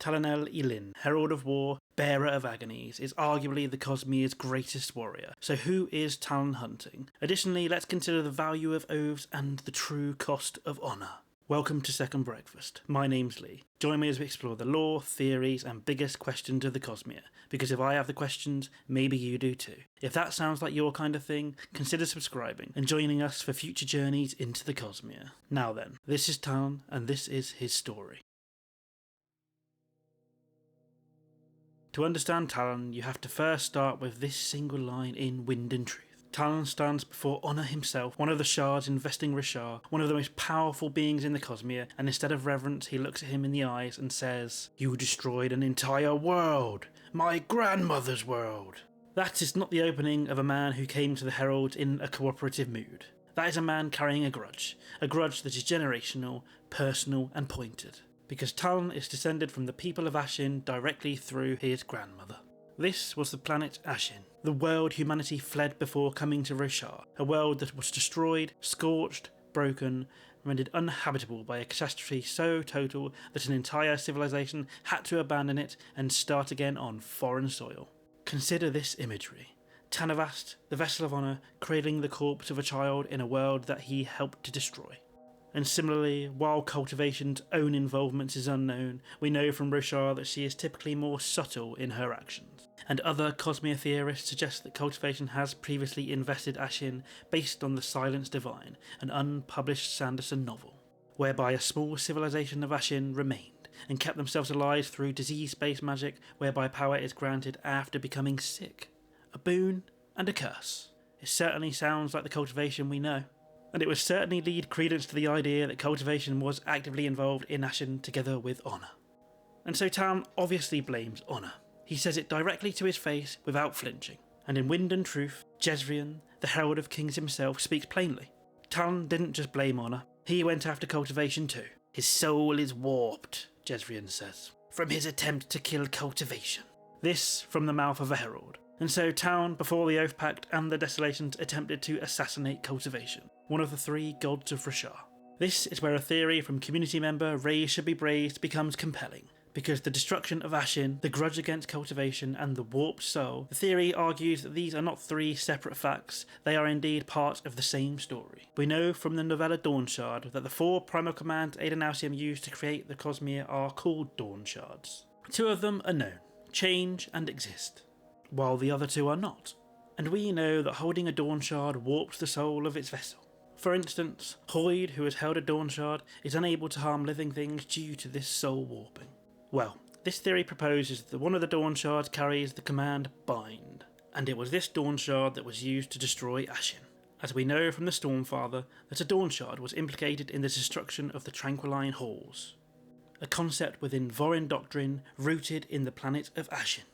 Talenel'Elin, Herald of War, bearer of Agonies, is arguably the Cosmere's greatest warrior. So who is Talon hunting? Additionally, let's consider the value of oaths and the true cost of honour. Welcome to Second Breakfast. My name's Lee. Join me as we explore the lore, theories, and biggest questions of the Cosmere. Because if I have the questions, maybe you do too. If that sounds like your kind of thing, consider subscribing and joining us for future journeys into the Cosmere. Now then, this is Talon, and this is his story. To understand Talon, you have to first start with this single line in Wind and Truth. Talon stands before Honour himself, one of the shards investing Roshar, one of the most powerful beings in the Cosmere, and instead of reverence he looks at him in the eyes and says, "You destroyed an entire world! My grandmother's world!" That is not the opening of a man who came to the Herald in a cooperative mood. That is a man carrying a grudge that is generational, personal and pointed. Because Talon is descended from the people of Ashyn directly through his grandmother. This was the planet Ashyn, the world humanity fled before coming to Roshar, a world that was destroyed, scorched, broken, rendered uninhabitable by a catastrophe so total that an entire civilization had to abandon it and start again on foreign soil. Consider this imagery. Tanavast, the vessel of honour, cradling the corpse of a child in a world that he helped to destroy. And similarly, while Cultivation's own involvement is unknown, we know from Roshar that she is typically more subtle in her actions. And other Cosmere theorists suggest that Cultivation has previously invested Ashyn based on the Silence Divine, an unpublished Sanderson novel, whereby a small civilization of Ashyn remained and kept themselves alive through disease-based magic whereby power is granted after becoming sick. A boon and a curse. It certainly sounds like the Cultivation we know. And it would certainly lead credence to the idea that Cultivation was actively involved in Ashyn together with Honour. And so Talon obviously blames Honour. He says it directly to his face without flinching. And in Wind and Truth, Jezrien, the Herald of Kings himself, speaks plainly. Talon didn't just blame Honour, he went after Cultivation too. His soul is warped, Jezrien says, from his attempt to kill Cultivation. This from the mouth of a herald. And so Talon, before the Oathpact and the Desolations, attempted to assassinate Cultivation, one of the three gods of Roshar. This is where a theory from community member Raise Should Be Braize becomes compelling. Because the destruction of Ashyn, the grudge against Cultivation, and the warped soul, the theory argues that these are not three separate facts, they are indeed part of the same story. We know from the novella Dawnshard that the four primal commands Ba-Ado-Mishram used to create the Cosmere are called Dawnshards. Two of them are known, change and exist, while the other two are not. And we know that holding a Dawnshard warps the soul of its vessel. For instance, Hoyd, who has held a Dawnshard, is unable to harm living things due to this soul warping. Well, this theory proposes that one of the Dawnshards carries the command Bind, and it was this Dawnshard that was used to destroy Ashyn, as we know from the Stormfather that a Dawnshard was implicated in the destruction of the Tranquiline Halls, a concept within Vorin doctrine rooted in the planet of Ashyn.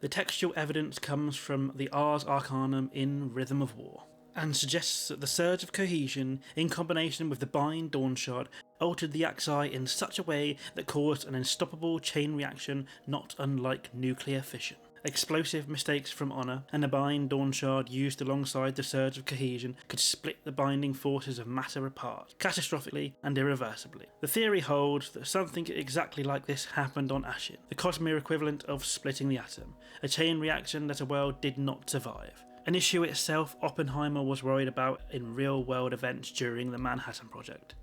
The textual evidence comes from the Ars Arcanum in Rhythm of War, and suggests that the Surge of Cohesion, in combination with the Bind Dawnshard, altered the Axii in such a way that caused an unstoppable chain reaction not unlike nuclear fission. Explosive mistakes from Honour and a Bind Dawnshard used alongside the Surge of Cohesion could split the binding forces of matter apart, catastrophically and irreversibly. The theory holds that something exactly like this happened on Ashyn, the Cosmere equivalent of splitting the atom, a chain reaction that a world did not survive. An issue itself Oppenheimer was worried about in real-world events during the Manhattan Project.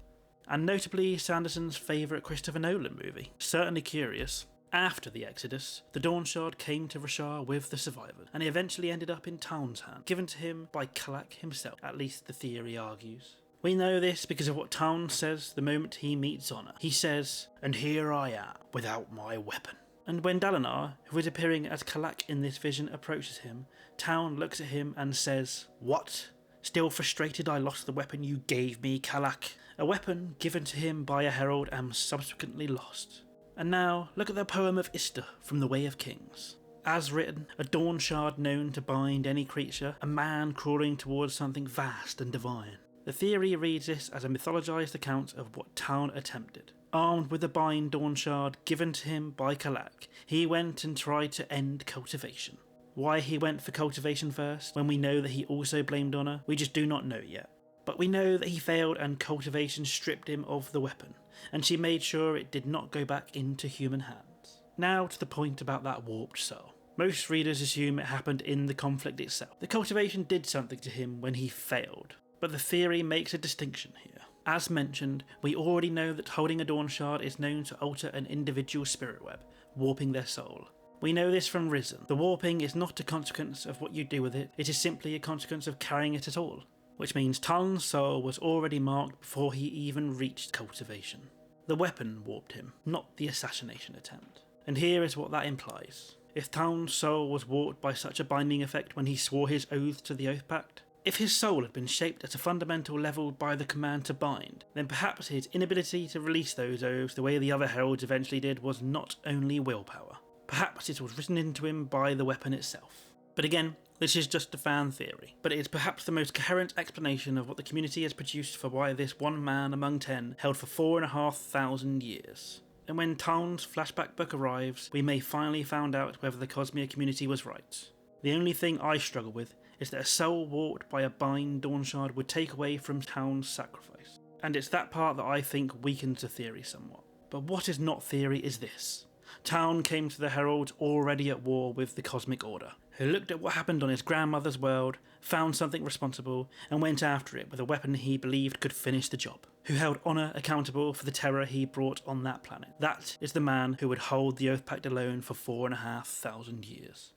And notably Sanderson's favourite Christopher Nolan movie, Certainly Curious. After the Exodus, the Dawnshard came to Roshar with the survivors, and he eventually ended up in Talon's hand, given to him by Kalak himself, at least the theory argues. We know this because of what Talon says the moment he meets Honour. He says, "And here I am, without my weapon." And when Dalinar, who is appearing as Kalak in this vision, approaches him, Talon looks at him and says, "What? Still frustrated I lost the weapon you gave me, Kalak?" A weapon given to him by a herald and subsequently lost. And now, look at the poem of Ister from The Way of Kings. As written, a Dawnshard known to bind any creature, a man crawling towards something vast and divine. The theory reads this as a mythologized account of what Talon attempted. Armed with the Bind Dawnshard given to him by Kalak, he went and tried to end Cultivation. Why he went for Cultivation first, when we know that he also blamed Honour, we just do not know yet. But we know that he failed and Cultivation stripped him of the weapon, and she made sure it did not go back into human hands. Now to the point about that warped soul. Most readers assume it happened in the conflict itself. The cultivation did something to him when he failed, but the theory makes a distinction here. As mentioned, we already know that holding a Dawnshard is known to alter an individual's spirit web, warping their soul. We know this from Risen. The warping is not a consequence of what you do with it, it is simply a consequence of carrying it at all, which means Talon's soul was already marked before he even reached cultivation. The weapon warped him, not the assassination attempt. And here is what that implies. If Talon's soul was warped by such a binding effect when he swore his oath to the Oathpact, if his soul had been shaped at a fundamental level by the command to bind, then perhaps his inability to release those oaths the way the other heralds eventually did was not only willpower. Perhaps it was written into him by the weapon itself. But again, this is just a fan theory, but it is perhaps the most coherent explanation of what the community has produced for why this one man among 10 held for 4,500 years. And when Taln's flashback book arrives, we may finally find out whether the Cosmere community was right. The only thing I struggle with is that a soul warped by a Bind Dawnshard would take away from Taln's sacrifice. And it's that part that I think weakens the theory somewhat. But what is not theory is this. Taln came to the Herald already at war with the Cosmic Order, who looked at what happened on his grandmother's world, found something responsible, and went after it with a weapon he believed could finish the job, who held Honor accountable for the terror he brought on that planet. That is the man who would hold the Oathpact alone for 4,500 years.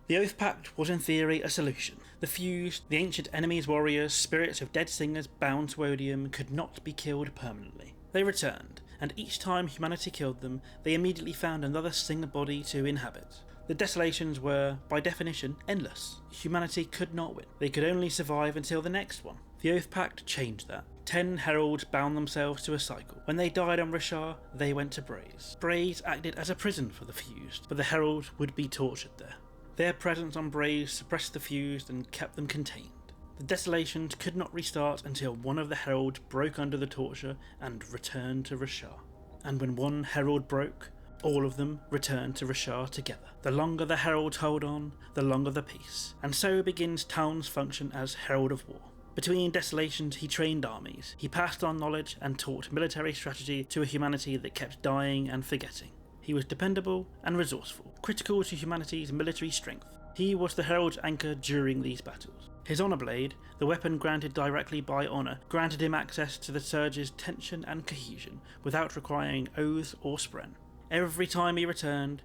The Oathpact was in theory a solution. The fused, the ancient enemy's warriors, spirits of dead singers bound to Odium, could not be killed permanently. They returned, and each time humanity killed them, they immediately found another singer body to inhabit. The Desolations were, by definition, endless. Humanity could not win. They could only survive until the next one. The Oathpact changed that. 10 heralds bound themselves to a cycle. When they died on Rishar, they went to Braize. Braize acted as a prison for the fused, but the herald would be tortured there. Their presence on Braize suppressed the fused and kept them contained. The Desolations could not restart until one of the heralds broke under the torture and returned to Rishar. And when one herald broke, all of them returned to Rishar together. The longer the heralds hold on, the longer the peace. And so begins Taln's function as Herald of War. Between Desolations he trained armies, he passed on knowledge and taught military strategy to a humanity that kept dying and forgetting. He was dependable and resourceful, critical to humanity's military strength. He was the Herald's anchor during these battles. His Honor Blade, the weapon granted directly by Honor, granted him access to the Surge's tension and cohesion, without requiring oaths or spren. Every time he returned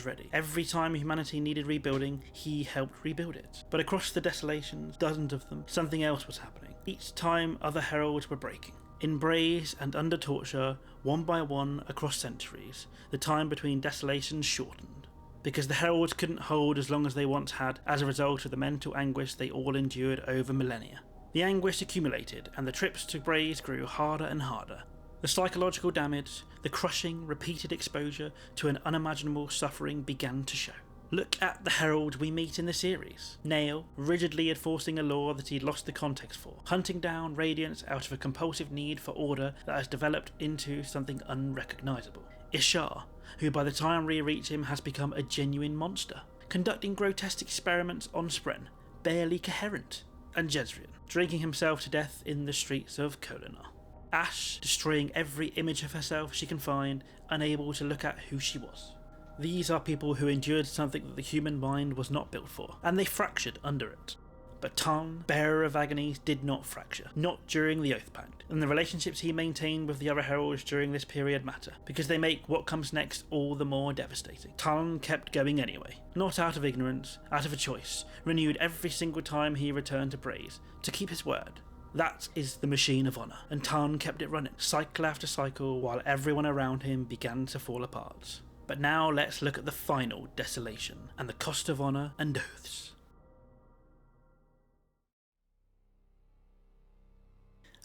ready. Every time humanity needed rebuilding, he helped rebuild it. But across the Desolations, dozens of them, something else was happening. Each time other heralds were breaking. In Braize and under torture, one by one across centuries, the time between Desolations shortened. Because the heralds couldn't hold as long as they once had as a result of the mental anguish they all endured over millennia. The anguish accumulated, and the trips to Braize grew harder and harder. The psychological damage, the crushing, repeated exposure to an unimaginable suffering began to show. Look at the herald we meet in the series. Nail, rigidly enforcing a law that he'd lost the context for, hunting down Radiance out of a compulsive need for order that has developed into something unrecognisable. Ishar, who by the time we reach him has become a genuine monster, conducting grotesque experiments on Spren, barely coherent. And Jezreel, drinking himself to death in the streets of Kholinar. Ash, destroying every image of herself she can find, unable to look at who she was. These are people who endured something that the human mind was not built for, and they fractured under it. But Taln, bearer of Agonies, did not fracture, not during the Oathpact, and the relationships he maintained with the other heralds during this period matter, because they make what comes next all the more devastating. Taln kept going anyway, not out of ignorance, out of a choice, renewed every single time he returned to Braize, to keep his word. That is the machine of honour, and Taln kept it running, cycle after cycle, while everyone around him began to fall apart. But now let's look at the final desolation, and the cost of honour and oaths.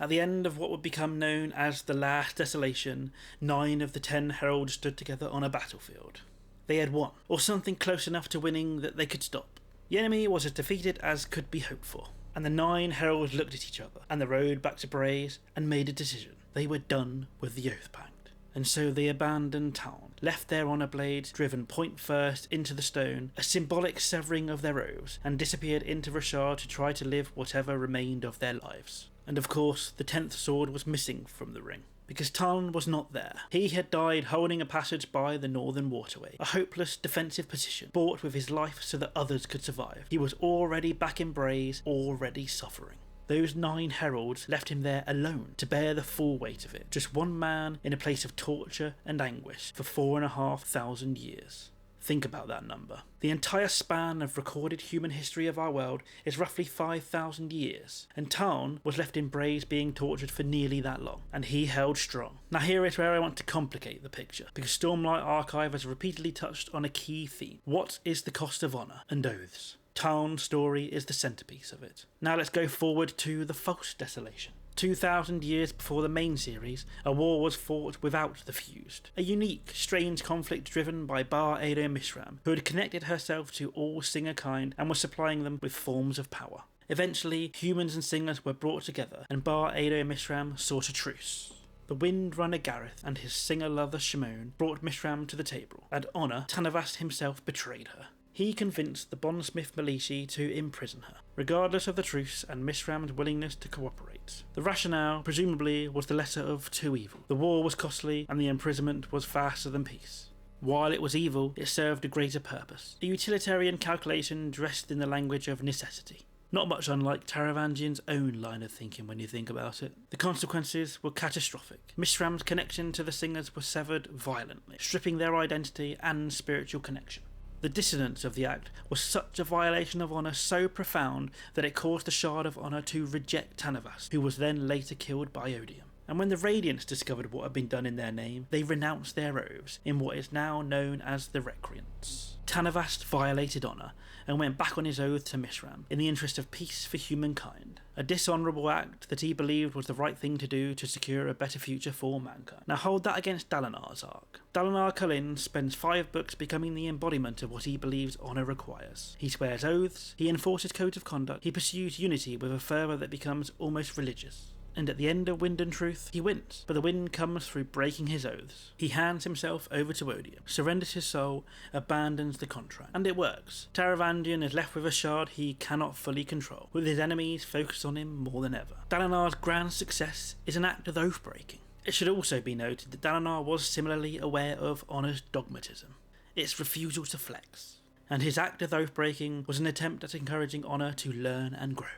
At the end of what would become known as the last desolation, 9 of the 10 heralds stood together on a battlefield. They had won, or something close enough to winning that they could stop. The enemy was as defeated as could be hoped for, and the 9 heralds looked at each other, and the road back to Braize, and made a decision. They were done with the Oathpact. And so they abandoned Taln, left their honour blades driven point first into the stone, a symbolic severing of their oaths, and disappeared into Rishar to try to live whatever remained of their lives. And of course, the 10th sword was missing from the ring, because Taln was not there. He had died holding a passage by the Northern Waterway, a hopeless defensive position, bought with his life so that others could survive. He was already back in Braize, already suffering. Those 9 heralds left him there alone to bear the full weight of it, just one man in a place of torture and anguish for 4,500 years. Think about that number. The entire span of recorded human history of our world is roughly 5,000 years, and Taln was left in Braize being tortured for nearly that long, and he held strong. Now here is where I want to complicate the picture, because Stormlight Archive has repeatedly touched on a key theme. What is the cost of honour and oaths? Taln's story is the centrepiece of it. Now let's go forward to the false desolation. 2,000 years before the main series, a war was fought without the Fused. A unique, strange conflict driven by Ba-Ado-Mishram, who had connected herself to all singer kind and was supplying them with forms of power. Eventually, humans and singers were brought together, and Ba-Ado-Mishram sought a truce. The Windrunner Gareth and his singer lover Shimon brought Mishram to the table, and Honor, Tanavast himself betrayed her. He convinced the bondsmith Malishi to imprison her, regardless of the truce and Mishram's willingness to cooperate. The rationale, presumably, was the lesser of two evils. The war was costly, and the imprisonment was faster than peace. While it was evil, it served a greater purpose, a utilitarian calculation dressed in the language of necessity. Not much unlike Taravangian's own line of thinking when you think about it. The consequences were catastrophic. Mishram's connection to the singers was severed violently, stripping their identity and spiritual connection. The dissonance of the act was such a violation of honour so profound that it caused the Shard of Honour to reject Tanavast, who was then later killed by Odium. And when the Radiants discovered what had been done in their name, they renounced their oaths in what is now known as the Recreants. Tanavast violated honour and went back on his oath to Mishram in the interest of peace for humankind, a dishonourable act that he believed was the right thing to do to secure a better future for mankind. Now hold that against Dalinar's arc. Dalinar Kholin spends 5 books becoming the embodiment of what he believes honour requires. He swears oaths, he enforces codes of conduct, he pursues unity with a fervour that becomes almost religious. And at the end of Wind and Truth, he wins, but the win comes through breaking his oaths. He hands himself over to Odium, surrenders his soul, abandons the contract. And it works. Taravangian is left with a shard he cannot fully control, with his enemies focused on him more than ever. Dalinar's grand success is an act of oath-breaking. It should also be noted that Dalinar was similarly aware of honour's dogmatism, its refusal to flex. And his act of oath-breaking was an attempt at encouraging honour to learn and grow.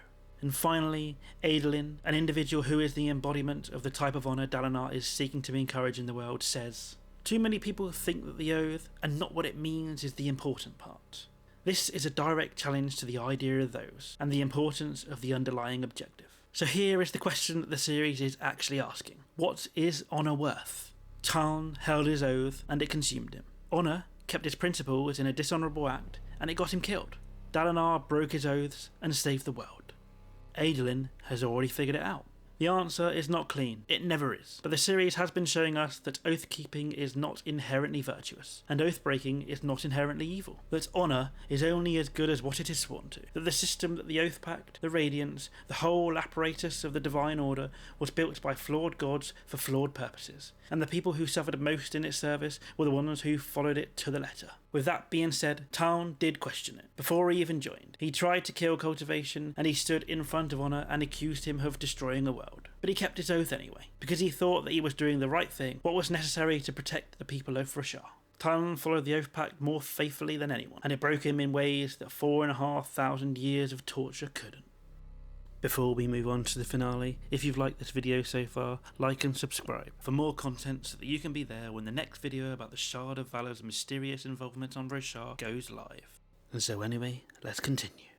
And finally, Adolin, an individual who is the embodiment of the type of honour Dalinar is seeking to encourage in the world, says, "Too many people think that the oath and not what it means is the important part. This is a direct challenge to the idea of those, and the importance of the underlying objective." So here is the question that the series is actually asking. What is honour worth? Taln held his oath, and it consumed him. Honour kept his principles in a dishonourable act, and it got him killed. Dalinar broke his oaths and saved the world. Adolin has already figured it out. The answer is not clean, it never is, but the series has been showing us that oath-keeping is not inherently virtuous, and oath-breaking is not inherently evil, that honour is only as good as what it is sworn to, that the system that the Oathpact, the Radiants, the whole apparatus of the Divine Order was built by flawed gods for flawed purposes, and the people who suffered most in its service were the ones who followed it to the letter. With that being said, Taln did question it, before he even joined. He tried to kill Cultivation, and he stood in front of Honour and accused him of destroying a world. But he kept his oath anyway, because he thought that he was doing the right thing, what was necessary to protect the people of Roshar. Talon followed the Oathpact more faithfully than anyone, and it broke him in ways that 4,500 years of torture couldn't. Before we move on to the finale, if you've liked this video so far, like and subscribe for more content so that you can be there when the next video about the Shard of Valor's mysterious involvement on Roshar goes live. And so anyway, let's continue.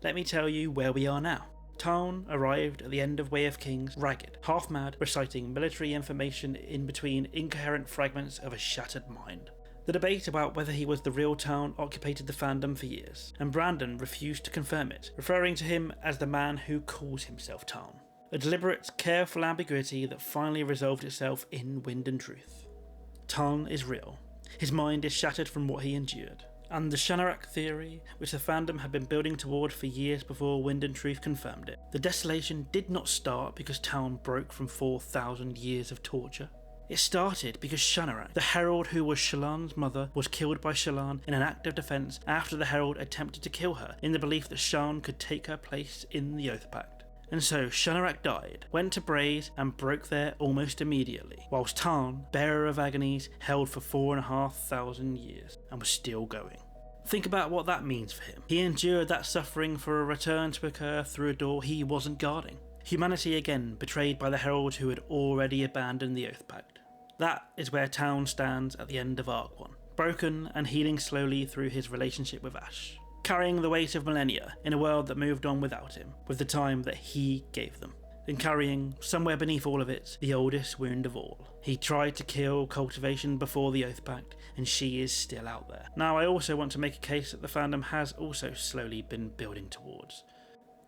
Let me tell you where we are now. Taln arrived at the end of Way of Kings, ragged, half-mad, reciting military information in between incoherent fragments of a shattered mind. The debate about whether he was the real Taln occupied the fandom for years, and Brandon refused to confirm it, referring to him as the man who calls himself Taln. A deliberate, careful ambiguity that finally resolved itself in Wind and Truth. Taln is real. His mind is shattered from what he endured. And the Shanarak theory, which the fandom had been building toward for years before Wind and Truth confirmed it. The desolation did not start because Taln broke from 4,000 years of torture. It started because Shannarak, the Herald who was Shallan's mother, was killed by Shallan in an act of defence after the Herald attempted to kill her in the belief that Shan could take her place in the Oathpact. And so Shannarak died, went to Braize and broke there almost immediately, whilst Taln, bearer of Agonies, held for 4,500 years and was still going. Think about what that means for him. He endured that suffering for a return to occur through a door he wasn't guarding. Humanity again betrayed by the Herald who had already abandoned the Oathpact. That is where Taln stands at the end of Arc 1, broken and healing slowly through his relationship with Ash, carrying the weight of millennia in a world that moved on without him, with the time that he gave them, and carrying, somewhere beneath all of it, the oldest wound of all. He tried to kill Cultivation before the Oathpact, and she is still out there. Now, I also want to make a case that the fandom has also slowly been building towards.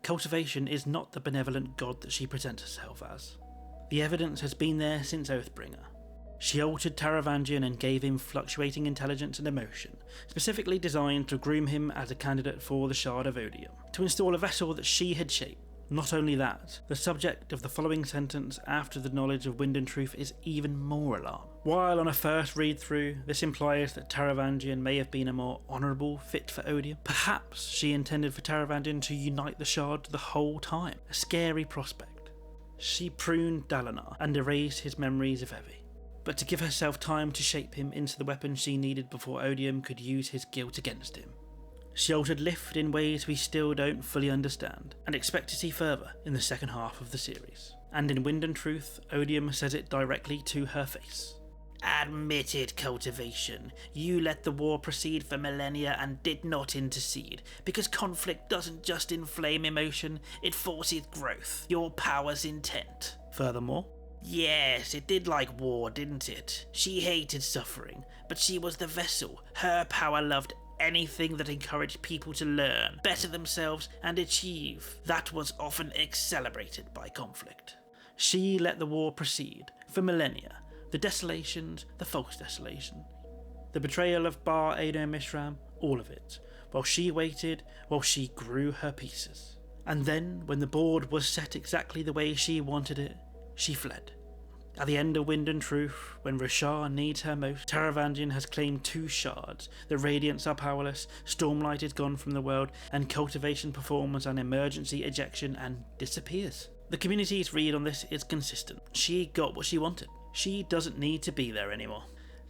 Cultivation is not the benevolent god that she presents herself as. The evidence has been there since Oathbringer. She altered Taravangian and gave him fluctuating intelligence and emotion, specifically designed to groom him as a candidate for the Shard of Odium, to install a vessel that she had shaped. Not only that, the subject of the following sentence after the knowledge of Wind and Truth is even more alarming. While on a first read through, this implies that Taravangian may have been a more honourable fit for Odium. Perhaps she intended for Taravangian to unite the Shard the whole time, a scary prospect. She pruned Dalinar and erased his memories of Evie, but to give herself time to shape him into the weapon she needed before Odium could use his guilt against him. She altered Lift in ways we still don't fully understand, and expect to see further in the second half of the series. And in Wind and Truth, Odium says it directly to her face. Admit it, Cultivation. You let the war proceed for millennia and did not intercede, because conflict doesn't just inflame emotion, it forces growth, your power's intent. Furthermore, yes, it did like war, didn't it? She hated suffering, but she was the vessel. Her power loved anything that encouraged people to learn, better themselves, and achieve. That was often accelerated by conflict. She let the war proceed, for millennia, the desolations, the false desolation, the betrayal of Ba-Ado-Mishram, all of it, while she waited, while she grew her pieces. And then, when the board was set exactly the way she wanted it, she fled. At the end of Wind and Truth, when Roshar needs her most, Taravangian has claimed 2 shards, the Radiants are powerless, Stormlight is gone from the world, and Cultivation performs an emergency ejection and disappears. The community's read on this is consistent. She got what she wanted. She doesn't need to be there anymore.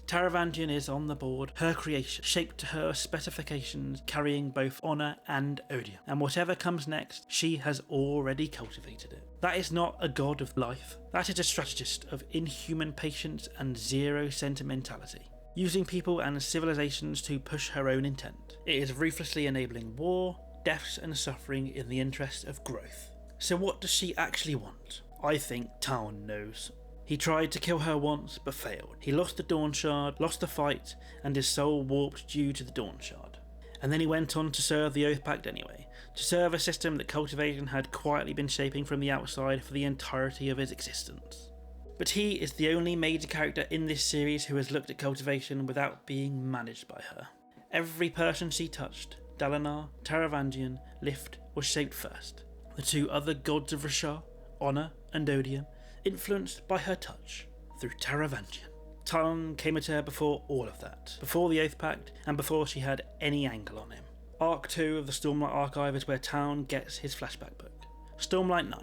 Taravangian is on the board, her creation, shaped to her specifications, carrying both honour and odium. And whatever comes next, she has already cultivated it. That is not a god of life. That is a strategist of inhuman patience and zero sentimentality, using people and civilizations to push her own intent. It is ruthlessly enabling war, deaths and suffering in the interest of growth. So what does she actually want? I think Taln knows. He tried to kill her once, but failed. He lost the Dawnshard, lost the fight, and his soul warped due to the Dawnshard. And then he went on to serve the Oathpact anyway, to serve a system that Cultivation had quietly been shaping from the outside for the entirety of his existence. But he is the only major character in this series who has looked at Cultivation without being managed by her. Every person she touched, Dalinar, Taravangian, Lift, was shaped first. The 2 other gods of Roshar, Honour and Odium, influenced by her touch through Taravangian. Taln came at her before all of that, before the Oathpact, and before she had any angle on him. Arc 2 of the Stormlight Archive is where Taln gets his flashback book, Stormlight 9,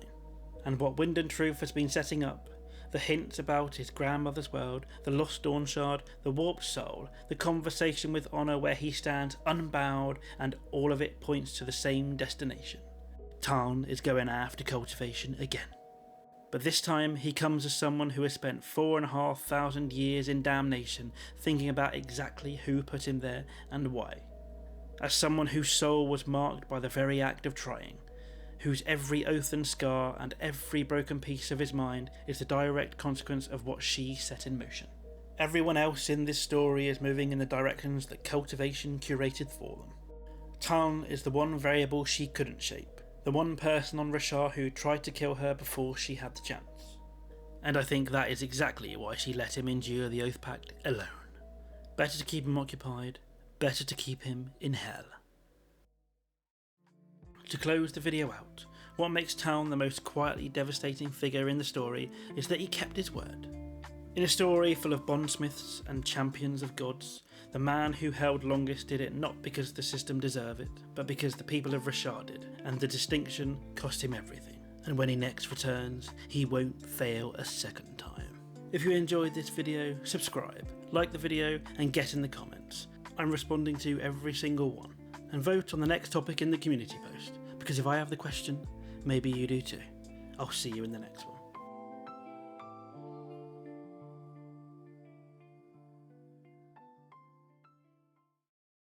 and what Wind and Truth has been setting up, the hints about his grandmother's world, the lost Dawnshard, the warped soul, the conversation with Honour where he stands unbowed, and all of it points to the same destination. Taln is going after Cultivation again. But this time he comes as someone who has spent 4,500 years in damnation thinking about exactly who put him there and why. As someone whose soul was marked by the very act of trying, whose every oath and scar and every broken piece of his mind is the direct consequence of what she set in motion. Everyone else in this story is moving in the directions that Cultivation curated for them. Taln is the one variable she couldn't shape. The one person on Roshar who tried to kill her before she had the chance. And I think that is exactly why she let him endure the Oathpact alone. Better to keep him occupied, better to keep him in hell. To close the video out, what makes Taln the most quietly devastating figure in the story is that he kept his word. In a story full of bondsmiths and champions of gods, the man who held longest did it not because the system deserved it, but because the people of Rashar did, and the distinction cost him everything. And when he next returns, he won't fail a second time. If you enjoyed this video, subscribe, like the video, and get in the comments. I'm responding to every single one. And vote on the next topic in the community post, because if I have the question, maybe you do too. I'll see you in the next one.